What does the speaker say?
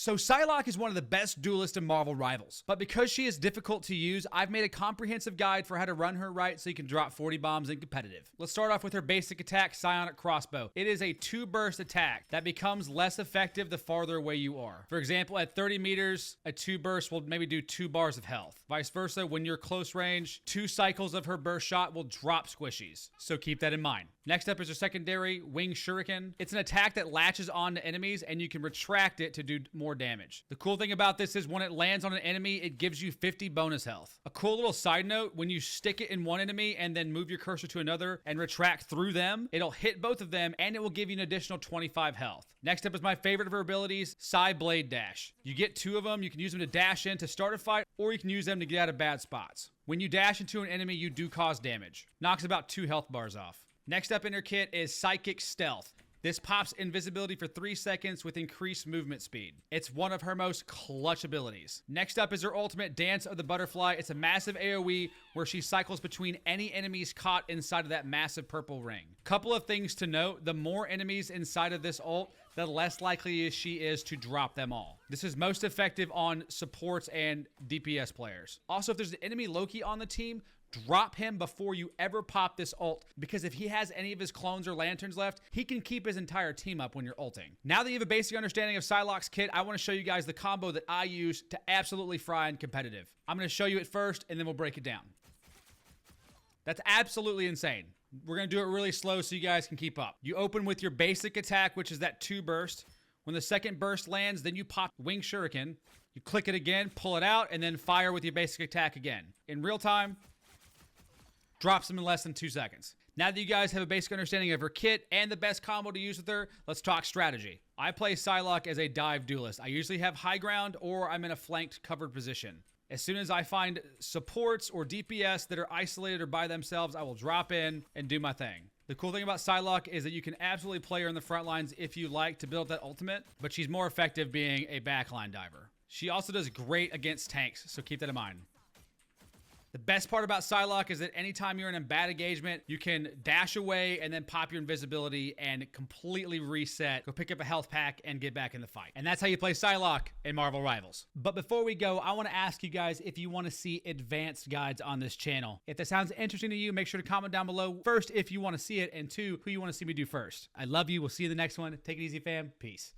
So Psylocke is one of the best duelists in Marvel Rivals, but because she is difficult to use, I've made a comprehensive guide for how to run her right so you can drop 40 bombs in competitive. Let's start off with her basic attack, Psionic Crossbow. It is a 2-burst attack that becomes less effective the farther away you are. For example, at 30 meters, a 2-burst will maybe do 2 bars of health. Vice versa, when you're close range, 2 cycles of her burst shot will drop squishies. So keep that in mind. Next up is her secondary, Wing Shuriken. It's an attack that latches on to enemies and you can retract it to do more damage. The cool thing about this is when it lands on an enemy, it gives you 50 bonus health. A cool little side note, when you stick it in one enemy and then move your cursor to another and retract through them, it'll hit both of them and it will give you an additional 25 health. Next up is my favorite of her abilities, Psy Blade Dash. You get 2 of them, you can use them to dash in to start a fight, or you can use them to get out of bad spots. When you dash into an enemy, you do cause damage. Knocks about 2 health bars off. Next up in her kit is Psychic Stealth. This pops invisibility for 3 seconds with increased movement speed. It's one of her most clutch abilities. Next up is her ultimate, Dance of the Butterfly. It's a massive AoE where she cycles between any enemies caught inside of that massive purple ring. Couple of things to note, the more enemies inside of this ult, the less likely she is to drop them all. This is most effective on supports and DPS players. Also, if there's an enemy Loki on the team, drop him before you ever pop this ult, because if he has any of his clones or lanterns left, he can keep his entire team up when you're ulting. Now that you have a basic understanding of Psylocke's kit, I want to show you guys the combo that I use to absolutely fry in competitive. I'm going to show you it first, and then we'll break it down. That's absolutely insane. We're going to do it really slow so you guys can keep up. You open with your basic attack, which is that 2 burst. When the second burst lands, then you pop Wing Shuriken. You click it again, pull it out, and then fire with your basic attack again. In real time, drops them in less than 2 seconds. Now that you guys have a basic understanding of her kit and the best combo to use with her, let's talk strategy. I play Psylocke as a dive duelist. I usually have high ground or I'm in a flanked covered position. As soon as I find supports or DPS that are isolated or by themselves, I will drop in and do my thing. The cool thing about Psylocke is that you can absolutely play her in the front lines if you like to build that ultimate, but she's more effective being a backline diver. She also does great against tanks, so keep that in mind. The best part about Psylocke is that anytime you're in a bad engagement, you can dash away and then pop your invisibility and completely reset, go pick up a health pack and get back in the fight. And that's how you play Psylocke in Marvel Rivals. But before we go, I want to ask you guys if you want to see advanced guides on this channel. If that sounds interesting to you, make sure to comment down below. First, if you want to see it, and 2, who you want to see me do first. I love you. We'll see you in the next one. Take it easy, fam. Peace.